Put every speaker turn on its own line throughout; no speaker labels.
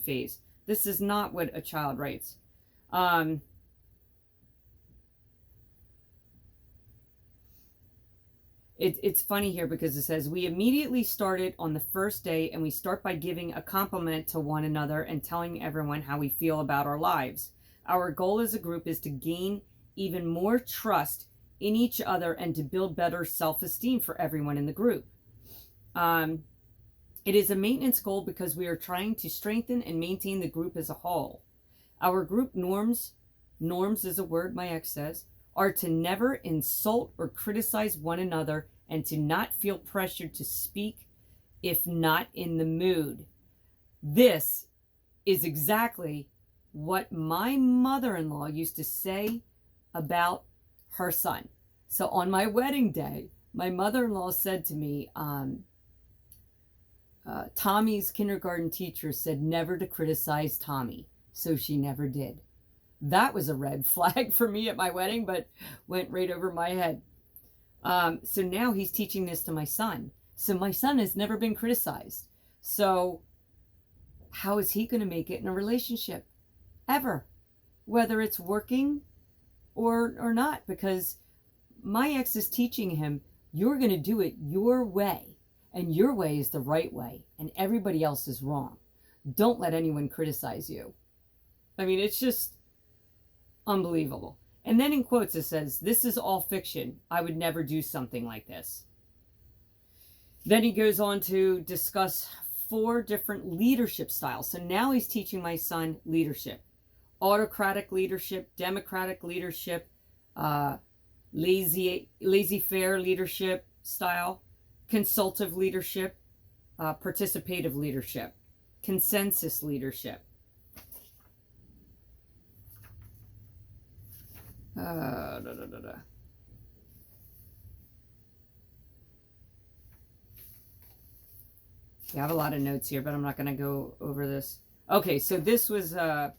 phase. This is not what a child writes. It's funny here because it says, we immediately started on the first day, and we start by giving a compliment to one another and telling everyone how we feel about our lives. Our goal as a group is to gain even more trust in each other and to build better self-esteem for everyone in the group. It is a maintenance goal because we are trying to strengthen and maintain the group as a whole. Our group norms is a word my ex says, are to never insult or criticize one another and to not feel pressured to speak if not in the mood. This is exactly what my mother-in-law used to say about her son. So on my wedding day, my mother-in-law said to me, Tommy's kindergarten teacher said never to criticize Tommy, so she never did. That was a red flag for me at my wedding, but went right over my head. So now he's teaching this to my son. So my son has never been criticized. So how is he going to make it in a relationship? Ever. Whether it's working or not. Because my ex is teaching him, you're going to do it your way. And your way is the right way. And everybody else is wrong. Don't let anyone criticize you. I mean, it's just unbelievable. And then in quotes it says, this is all fiction. I would never do something like this. Then he goes on to discuss 4 different leadership styles. So now he's teaching my son leadership. Autocratic leadership, democratic leadership, laissez-faire leadership style, consultative leadership, participative leadership, consensus leadership. Yeah, I have a lot of notes here, but I'm not going to go over this. Okay, so this was the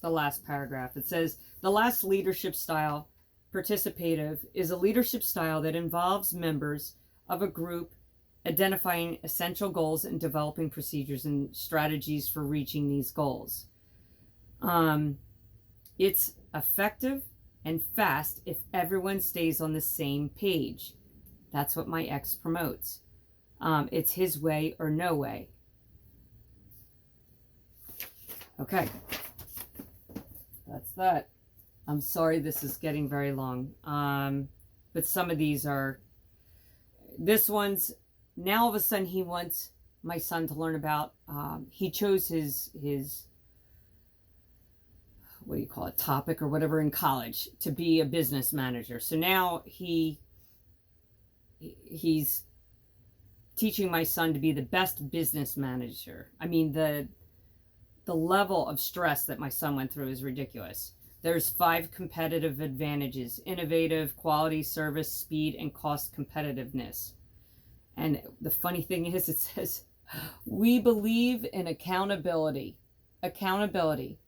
last paragraph. It says, the last leadership style, participative, is a leadership style that involves members of a group identifying essential goals and developing procedures and strategies for reaching these goals. It's effective and fast if everyone stays on the same page. That's what my ex promotes. It's his way or no way. Okay. That's that. I'm sorry this is getting very long. But some of these are... This one's... Now all of a sudden he wants my son to learn about... he chose his what do you call it, topic or whatever in college to be a business manager. So now he's teaching my son to be the best business manager. I mean, the level of stress that my son went through is ridiculous. There's 5 competitive advantages: innovative, quality, service, speed, and cost competitiveness. And the funny thing is, it says, we believe in accountability. Accountability.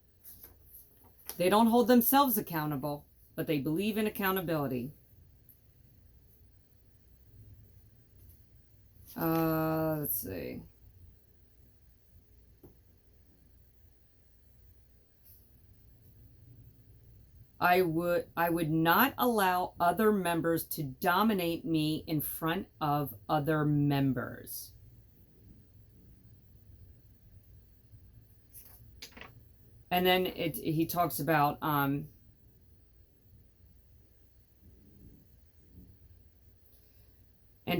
They don't hold themselves accountable, but they believe in accountability. Let's see. I would not allow other members to dominate me in front of other members. And then he talks about and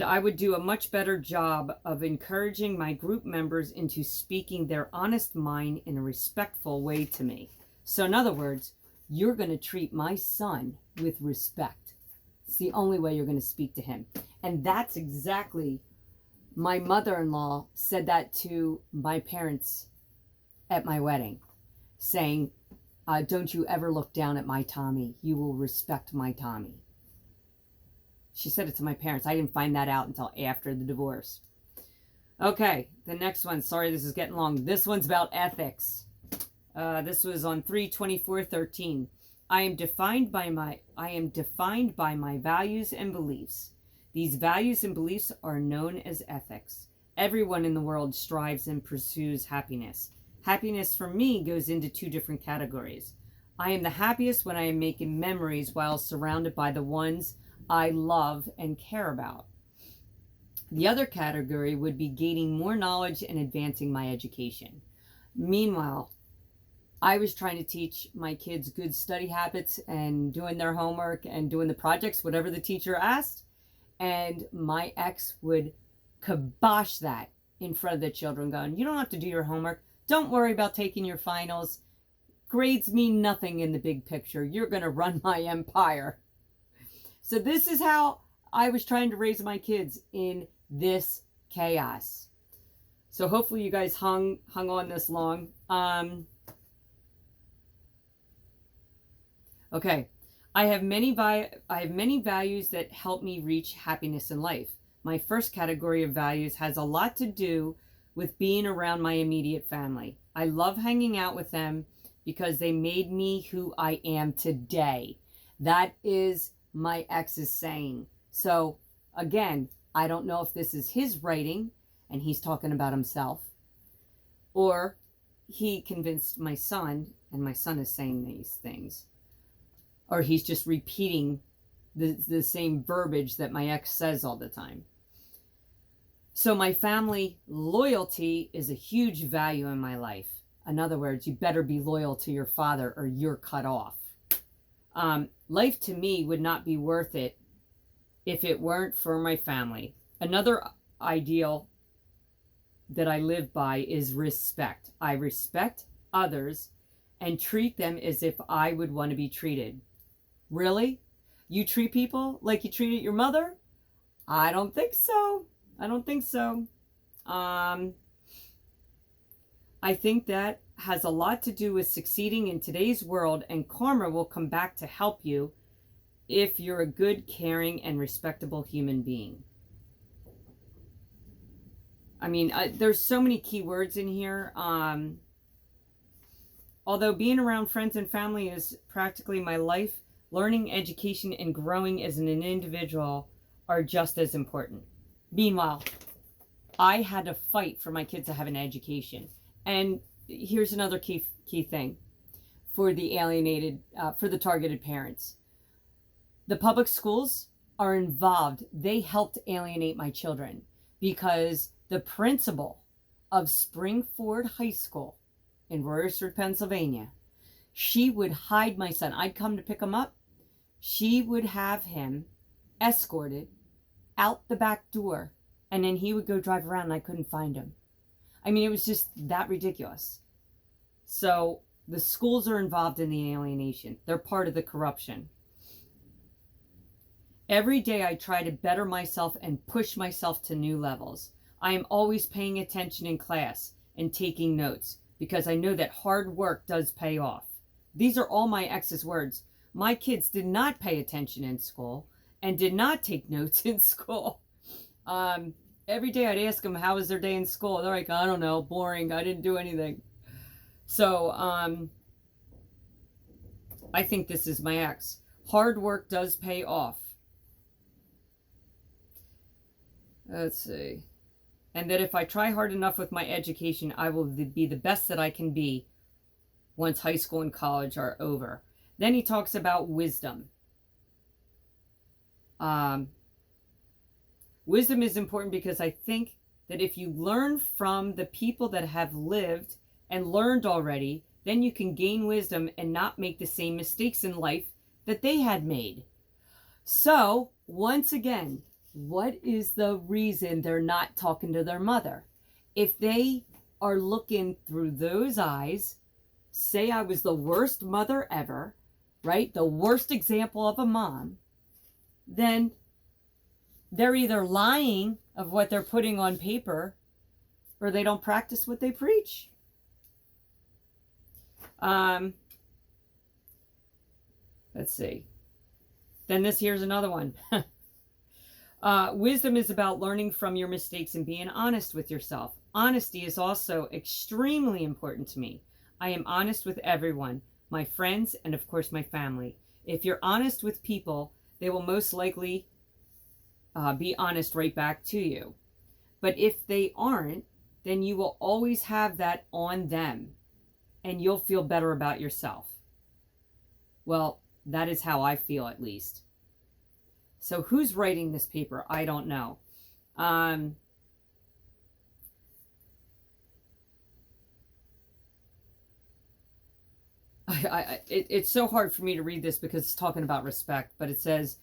I would do a much better job of encouraging my group members into speaking their honest mind in a respectful way to me. So in other words, you're going to treat my son with respect. It's the only way you're going to speak to him. And that's exactly, my mother-in-law said that to my parents at my wedding, saying, don't you ever look down at my Tommy. You will respect my Tommy. She said it to my parents. I didn't find that out until after the divorce. Okay, the next one. Sorry, this is getting long. This one's about ethics. This was on 3/24/13. I am defined by my values and beliefs. These values and beliefs are known as ethics. Everyone in the world strives and pursues happiness. Happiness for me goes into two different categories. I am the happiest when I am making memories while surrounded by the ones I love and care about. The other category would be gaining more knowledge and advancing my education. Meanwhile, I was trying to teach my kids good study habits and doing their homework and doing the projects, whatever the teacher asked. And my ex would kibosh that in front of the children, going, you don't have to do your homework. Don't worry about taking your finals. Grades mean nothing in the big picture. You're going to run my empire. So this is how I was trying to raise my kids in this chaos. So hopefully you guys hung on this long. Okay. I have many values that help me reach happiness in life. My first category of values has a lot to do with being around my immediate family. I love hanging out with them because they made me who I am today. That is my ex's saying. So again, I don't know if this is his writing and he's talking about himself, or he convinced my son and my son is saying these things, or he's just repeating the same verbiage that my ex says all the time. So my family loyalty is a huge value in my life. In other words, you better be loyal to your father or you're cut off. Life to me would not be worth it if it weren't for my family. Another ideal that I live by is respect. I respect others and treat them as if I would want to be treated. Really? You treat people like you treated your mother? I don't think so. I don't think so. I think that has a lot to do with succeeding in today's world, and karma will come back to help you if you're a good, caring, and respectable human being. I mean, there's so many key words in here. Although being around friends and family is practically my life, learning, education, and growing as an individual are just as important. Meanwhile, I had to fight for my kids to have an education. And here's another key thing for the alienated, for the targeted parents. The public schools are involved. They helped alienate my children because the principal of Springford High School in Royersford, Pennsylvania, she would hide my son. I'd come to pick him up. She would have him escorted out the back door, and then he would go drive around and I couldn't find him. I mean, it was just that ridiculous. So the schools are involved in the alienation. They're part of the corruption. Every day I try to better myself and push myself to new levels. I am always paying attention in class and taking notes because I know that hard work does pay off. These are all my ex's words. My kids did not pay attention in school and did not take notes in school. Every day I'd ask them, how was their day in school? They're like, I don't know, boring. I didn't do anything. So I think this is my ex. Hard work does pay off. Let's see. And that if I try hard enough with my education, I will be the best that I can be once high school and college are over. Then he talks about wisdom. Wisdom is important because I think that if you learn from the people that have lived and learned already, then you can gain wisdom and not make the same mistakes in life that they had made. So, once again, what is the reason they're not talking to their mother? If they are looking through those eyes, say I was the worst mother ever, right? The worst example of a mom, then they're either lying of what they're putting on paper or they don't practice what they preach. Let's see. Then here's another one. Wisdom is about learning from your mistakes and being honest with yourself. Honesty is also extremely important to me. I am honest with everyone, my friends, and of course my family. If you're honest with people, they will most likely be honest right back to you. But if they aren't, then you will always have that on them. and you'll feel better about yourself. Well, that is how I feel, at least. So who's writing this paper? I don't know. It's so hard for me to read this because it's talking about respect, but it says,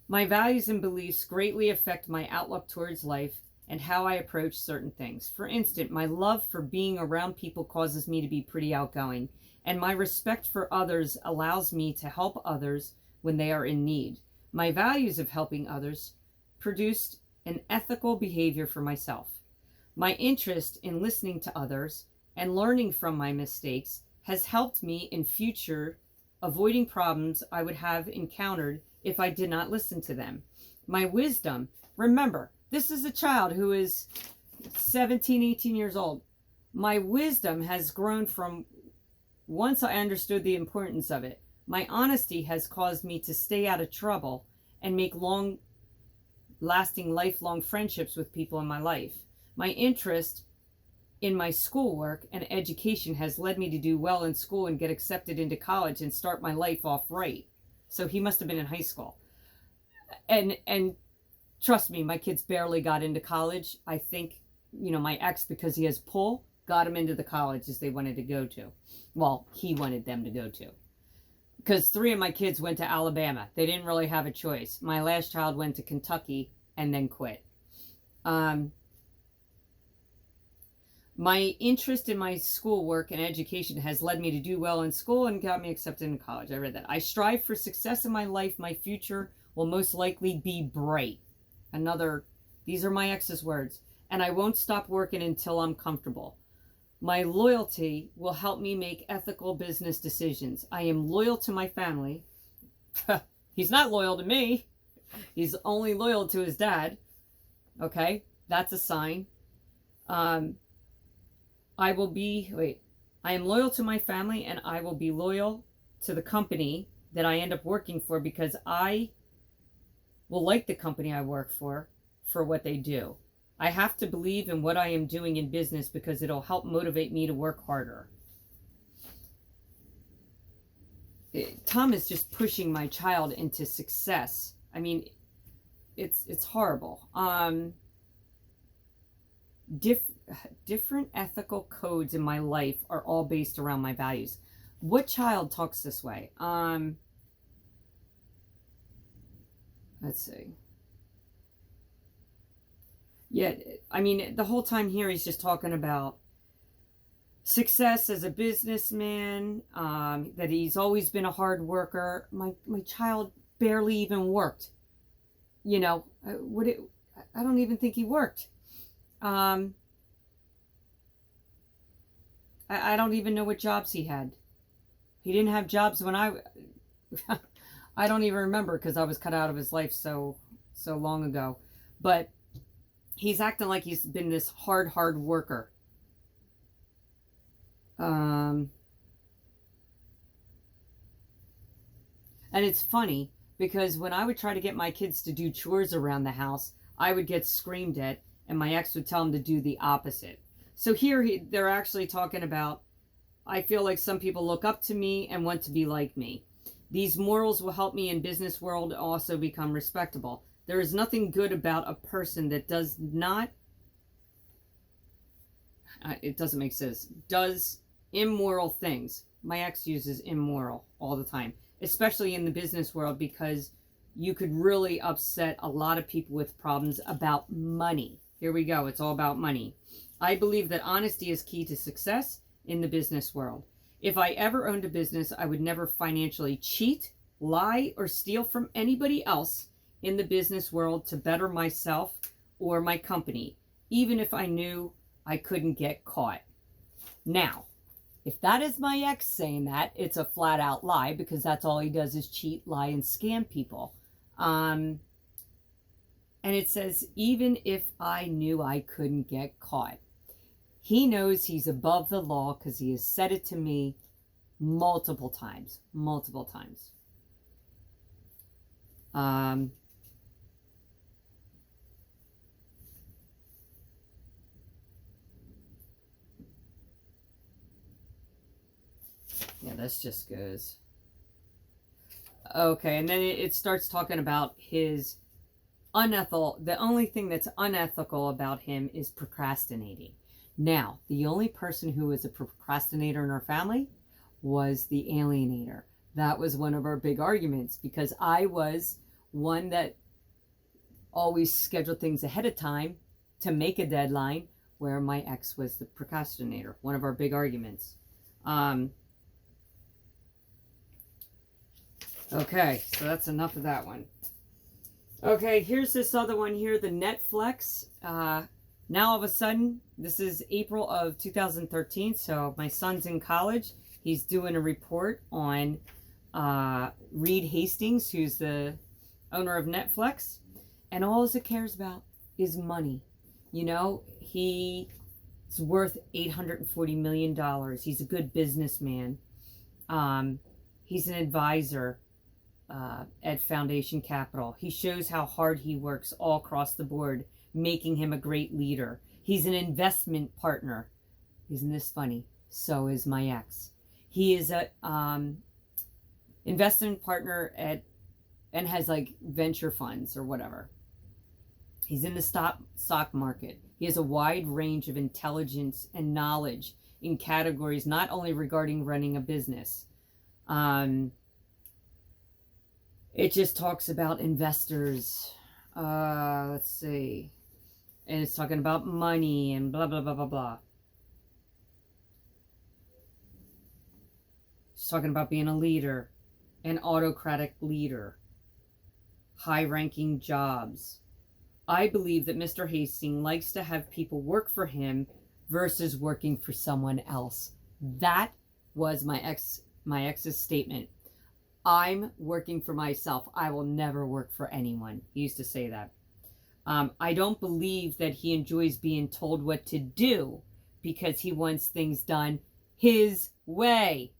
my values and beliefs greatly affect my outlook towards life and how I approach certain things. For instance, my love for being around people causes me to be pretty outgoing, and my respect for others allows me to help others when they are in need. My values of helping others produced an ethical behavior for myself. My interest in listening to others and learning from my mistakes has helped me in future avoiding problems I would have encountered if I did not listen to them. My wisdom, remember, this is a child who is 17, 18 years old. My wisdom has grown from once I understood the importance of it. My honesty has caused me to stay out of trouble and make long-lasting, lifelong friendships with people in my life. My interest in my schoolwork and education has led me to do well in school and get accepted into college and start my life off right. So he must have been in high school. And trust me, my kids barely got into college. I think, my ex, because he has pull, got him into the colleges they wanted to go to. Well, he wanted them to go to. Because 3 of my kids went to Alabama. They didn't really have a choice. My last child went to Kentucky and then quit. My interest in my schoolwork and education has led me to do well in school and got me accepted in college. I read that. I strive for success in my life. My future will most likely be bright. These are my ex's words. And I won't stop working until I'm comfortable. My loyalty will help me make ethical business decisions. I am loyal to my family. He's not loyal to me. He's only loyal to his dad. Okay, that's a sign. I am loyal to my family, and I will be loyal to the company that I end up working for because I will like the company I work for what they do. I have to believe in what I am doing in business because it'll help motivate me to work harder. Tom is just pushing my child into success. I mean, it's horrible. Different ethical codes in my life are all based around my values. What child talks this way? Let's see. Yeah, I mean, the whole time here he's just talking about success as a businessman, that he's always been a hard worker. My child barely even worked. I don't even think he worked. I don't even know what jobs he had. He didn't have jobs when I don't even remember because I was cut out of his life so long ago. But he's acting like he's been this hard worker. And it's funny because when I would try to get my kids to do chores around the house, I would get screamed at, and my ex would tell them to do the opposite. So here they're actually talking about, I feel like some people look up to me and want to be like me. These morals will help me in business world also become respectable. There is nothing good about a person that does not, it doesn't make sense, does immoral things. My ex uses immoral all the time, especially in the business world, because you could really upset a lot of people with problems about money. Here we go. It's all about money. I believe that honesty is key to success in the business world. If I ever owned a business, I would never financially cheat, lie, or steal from anybody else in the business world to better myself or my company, even if I knew I couldn't get caught. Now, if that is my ex saying that, it's a flat out lie, because that's all he does is cheat, lie, and scam people. And it says, even if I knew I couldn't get caught. He knows he's above the law because he has said it to me multiple times. Yeah, this just goes. Okay, and then it starts talking about his unethical. The only thing that's unethical about him is procrastinating. Now, the only person who was a procrastinator in our family was the alienator. That was one of our big arguments because I was one that always scheduled things ahead of time to make a deadline, where my ex was the procrastinator. One of our big arguments. Okay, so that's enough of that one. Okay, here's this other one here, the Netflix. Now all of a sudden, this is April of 2013, so my son's in college. He's doing a report on Reed Hastings, who's the owner of Netflix, and all he cares about is money. You know, he's worth $840 million. He's a good businessman. He's an advisor at Foundation Capital. He shows how hard he works all across the board, making him a great leader. He's an investment partner. Isn't this funny? So is my ex. He is a investment partner at and has like venture funds or whatever. He's in the stock market. He has a wide range of intelligence and knowledge in categories not only regarding running a business. It just talks about investors. Let's see. And it's talking about money and blah, blah, blah, blah, blah. It's talking about being a leader, an autocratic leader, high-ranking jobs. I believe that Mr. Hastings likes to have people work for him versus working for someone else. That was my ex's statement. I'm working for myself. I will never work for anyone. He used to say that. I don't believe that he enjoys being told what to do because he wants things done his way.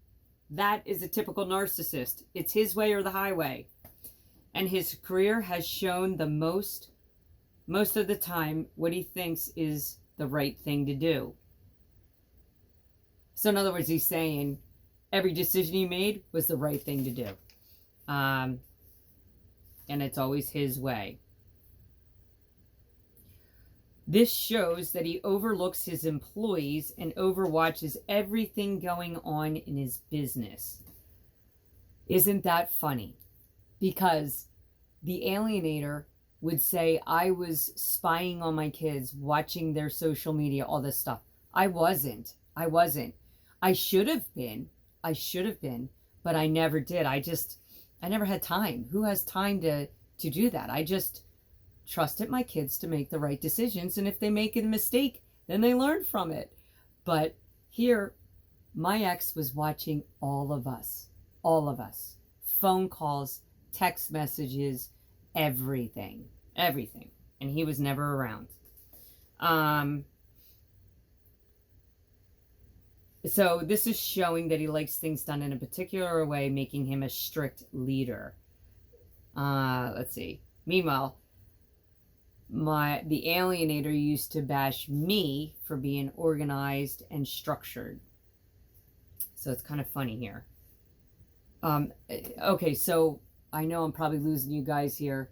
That is a typical narcissist. It's his way or the highway. And his career has shown most of the time what he thinks is the right thing to do. So in other words, he's saying every decision he made was the right thing to do. And it's always his way. This shows that he overlooks his employees and overwatches everything going on in his business. Isn't that funny? Because the alienator would say, I was spying on my kids, watching their social media, all this stuff. I wasn't. I should have been, but I never did. I never had time. Who has time to do that? I just trusted my kids to make the right decisions. And if they make a mistake, then they learn from it. But here, my ex was watching all of us. Phone calls, text messages, everything. And he was never around. So this is showing that he likes things done in a particular way, making him a strict leader. Let's see. Meanwhile, the alienator used to bash me for being organized and structured. So it's kind of funny here. Okay, so I know I'm probably losing you guys here.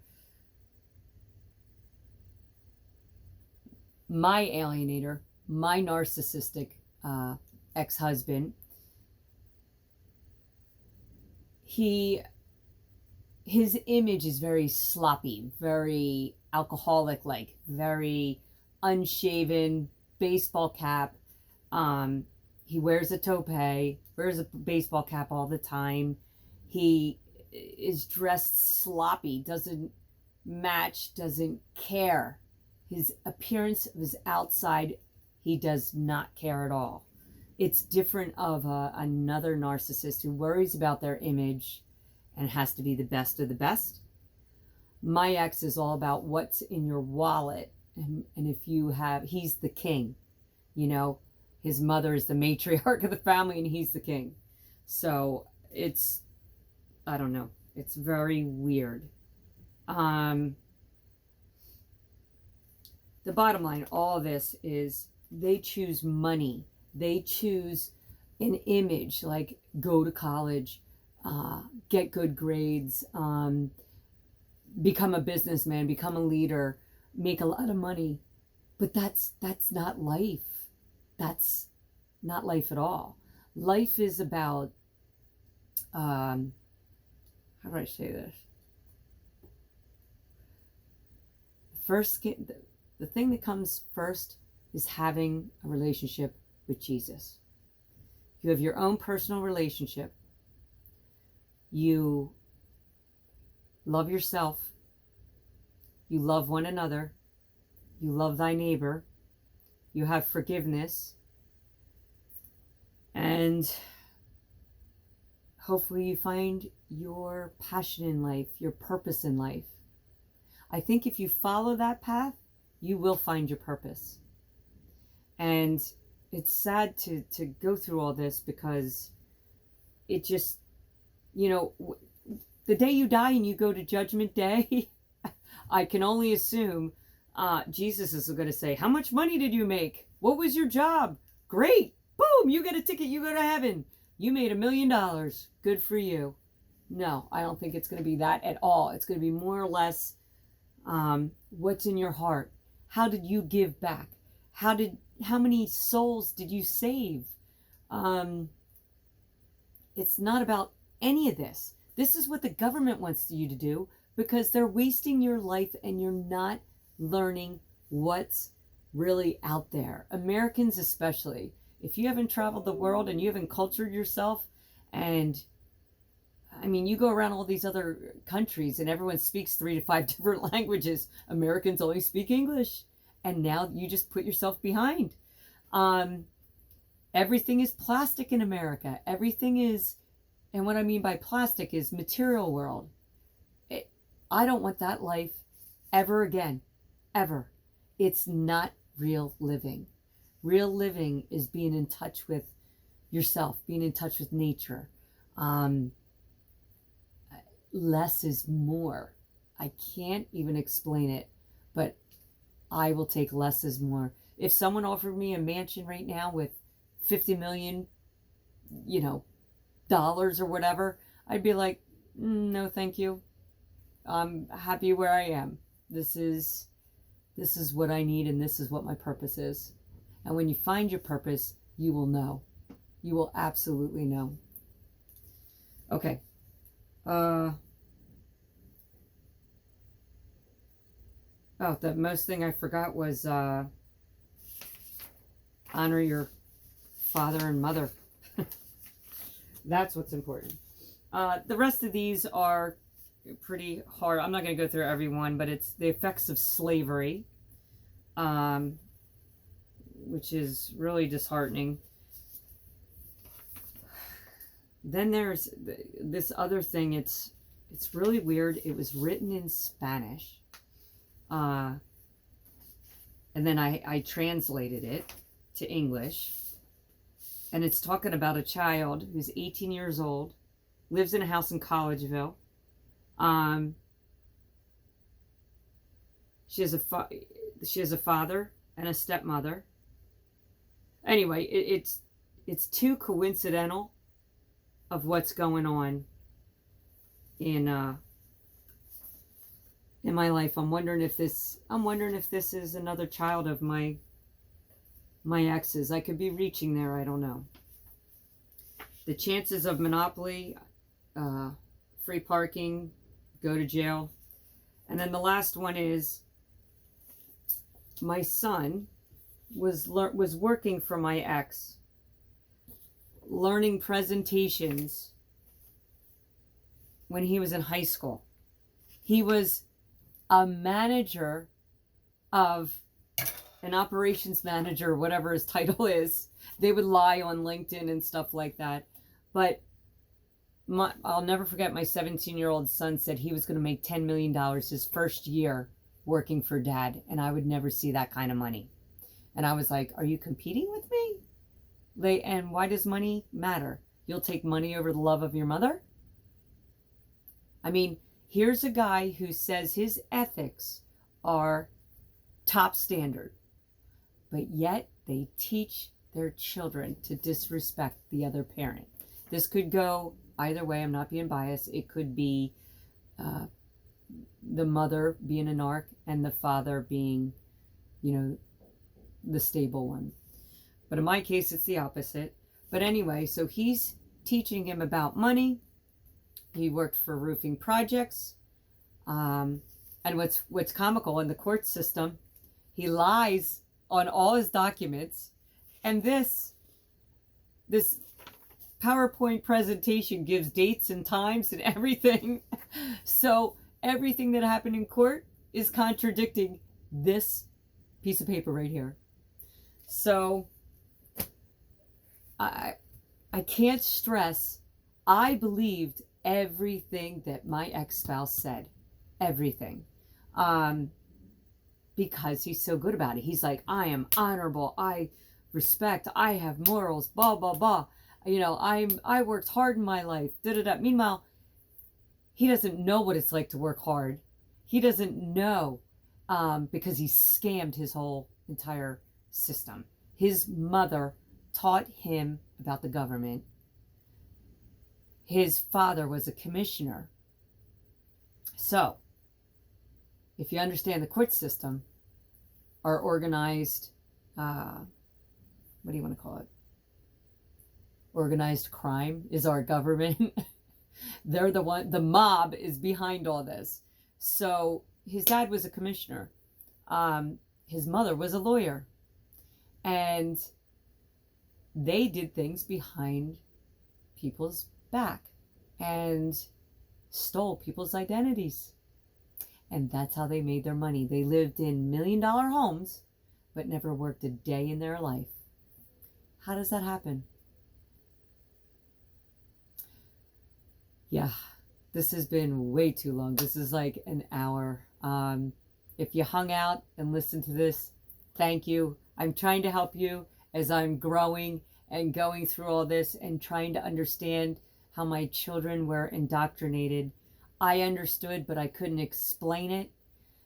My alienator, my narcissistic ex-husband, his image is very sloppy, very alcoholic-like, very unshaven, baseball cap. He wears a toupee, wears a baseball cap all the time. He is dressed sloppy, doesn't match, doesn't care. His appearance of his outside, he does not care at all. It's different of another narcissist who worries about their image and has to be the best of the best. My ex is all about what's in your wallet. And if you have, he's the king. You know, his mother is the matriarch of the family and he's the king. So it's, I don't know. It's very weird. The bottom line, all of this is they choose money. They choose an image, like go to college, get good grades, become a businessman, become a leader, make a lot of money. But that's not life. That's not life at all. Life is about, how do I say this? First, the thing that comes first is having a relationship with Jesus. You have your own personal relationship. You love yourself. You love one another. You love thy neighbor. You have forgiveness. And hopefully you find your passion in life, your purpose in life. I think if you follow that path, you will find your purpose. And it's sad to go through all this, because it just, the day you die and you go to Judgment Day, I can only assume Jesus is going to say, how much money did you make? What was your job? Great. Boom, you get a ticket, you go to heaven. You made $1 million. Good for you. No, I don't think it's going to be that at all. It's going to be more or less what's in your heart. How did you give back? How many souls did you save? It's not about any of this. This is what the government wants you to do, because they're wasting your life and you're not learning what's really out there. Americans especially. If you haven't traveled the world and you haven't cultured yourself, and I mean, you go around all these other countries and everyone speaks 3 to 5 different languages. Americans only speak English. And now you just put yourself behind. Everything is plastic in America. Everything is, and what I mean by plastic is material world. I don't want that life ever again. Ever. It's not real living. Real living is being in touch with yourself, being in touch with nature. Less is more. I can't even explain it, but I will take less is more. If someone offered me a mansion right now with 50 million, dollars or whatever, I'd be like, no, thank you. I'm happy where I am. This is what I need, and this is what my purpose is. And when you find your purpose, you will know. You will absolutely know. Okay. The most thing I forgot was honor your father and mother. That's what's important. The rest of these are pretty hard. I'm not going to go through every one, but it's the effects of slavery, which is really disheartening. Then there's this other thing. It's really weird. It was written in Spanish. And then I translated it to English. And it's talking about a child who's 18 years old, lives in a house in Collegeville. She has a father and a stepmother. Anyway, it's too coincidental of what's going on in my life. I'm wondering if this is another child of my ex's. I could be reaching there. I don't know. The chances of monopoly, free parking, go to jail. And then the last one is my son was working for my ex, learning presentations when he was in high school. He was a manager of an operations manager, whatever his title is. They would lie on LinkedIn and stuff like that. But I'll never forget, my 17-year-old son said he was going to make $10 million his first year working for dad, and I would never see that kind of money. And I was like, are you competing with me? And why does money matter? You'll take money over the love of your mother? I mean, here's a guy who says his ethics are top standard, but yet they teach their children to disrespect the other parent. This could go either way. I'm not being biased. It could be the mother being a narc and the father being, the stable one. But in my case, it's the opposite. But anyway, so he's teaching him about money. He worked for roofing projects. And what's comical in the court system, he lies on all his documents. And this PowerPoint presentation gives dates and times and everything. So everything that happened in court is contradicting this piece of paper right here. So I can't stress, I believed everything that my ex-spouse said. Everything. Because he's so good about it. He's like, I am honorable. I respect. I have morals. Blah, blah, blah. I worked hard in my life. Da, da, da. Meanwhile, he doesn't know what it's like to work hard. He doesn't know because he scammed his whole entire system. His mother taught him about the government. His father was a commissioner. So, if you understand the court system, our organized, what do you want to call it? Organized crime is our government. They're the mob is behind all this. So his dad was a commissioner. His mother was a lawyer. And they did things behind people's back and stole people's identities. And that's how they made their money. They lived in $1 million homes, but never worked a day in their life. How does that happen? Yeah, this has been way too long. This is like an hour. If you hung out and listened to this, thank you. I'm trying to help you as I'm growing and going through all this and trying to understand how my children were indoctrinated. I understood, but I couldn't explain it.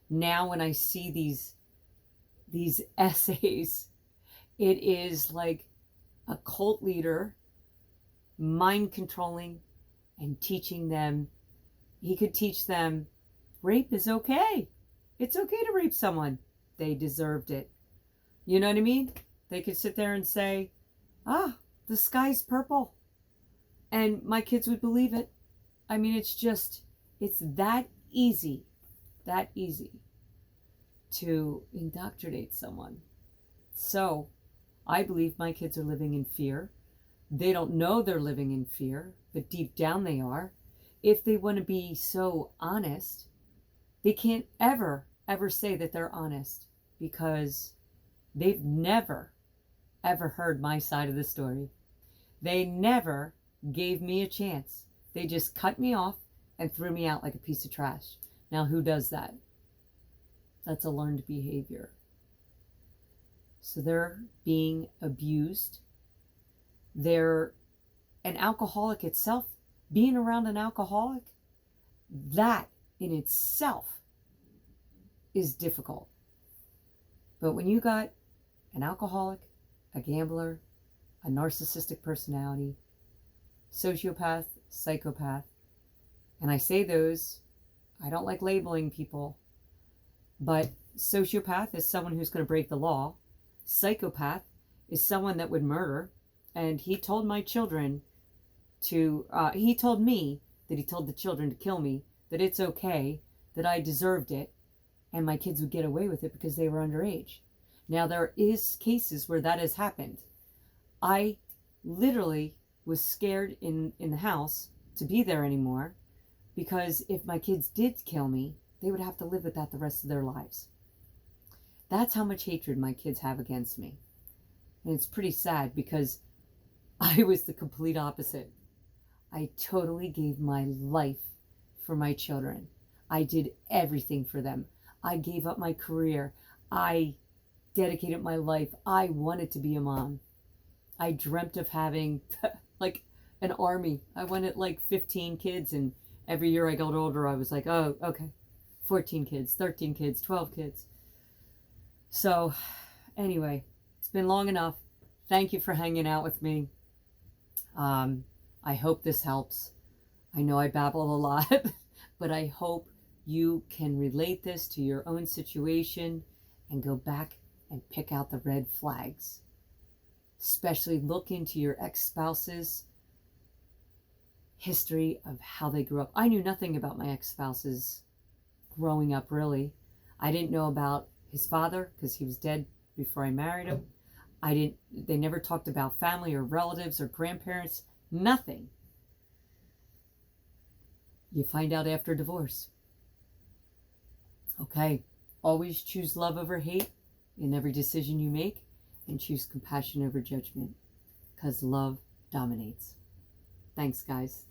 Now when I see these essays, it is like a cult leader mind controlling and teaching them. He could teach them rape is okay. It's okay to rape someone. They deserved it. You know what I mean? They could sit there and say, the sky's purple. And my kids would believe it. I mean, it's that easy to indoctrinate someone. So I believe my kids are living in fear. They don't know they're living in fear, but deep down they are. If they want to be so honest, they can't ever say that they're honest because they've never, ever heard my side of the story. They never gave me a chance. They just cut me off and threw me out like a piece of trash. Now, who does that? That's a learned behavior. So they're being abused. They're an alcoholic itself. Being around an alcoholic, that in itself is difficult. But when you got an alcoholic, a gambler, a narcissistic personality, sociopath, psychopath, and I say those, I don't like labeling people, but sociopath is someone who's going to break the law. Psychopath is someone that would murder. And he told my children he told me that he told the children to kill me, that it's okay, that I deserved it, and my kids would get away with it because they were underage. Now, there is cases where that has happened. I literally was scared in the house to be there anymore because if my kids did kill me, they would have to live with that the rest of their lives. That's how much hatred my kids have against me. And it's pretty sad because I was the complete opposite. I totally gave my life for my children. I did everything for them. I gave up my career. I dedicated my life. I wanted to be a mom. I dreamt of having like an army. I wanted like 15 kids, and every year I got older, I was like, oh, okay, 14 kids, 13 kids, 12 kids. So anyway, it's been long enough. Thank you for hanging out with me. I hope this helps. I know I babble a lot, but I hope you can relate this to your own situation and go back and pick out the red flags. Especially look into your ex-spouse's history of how they grew up. I knew nothing about my ex-spouse's growing up, really. I didn't know about his father because he was dead before I married him. They never talked about family or relatives or grandparents, nothing. You find out after divorce. Okay, always choose love over hate in every decision you make, and choose compassion over judgment, because love dominates. Thanks, guys.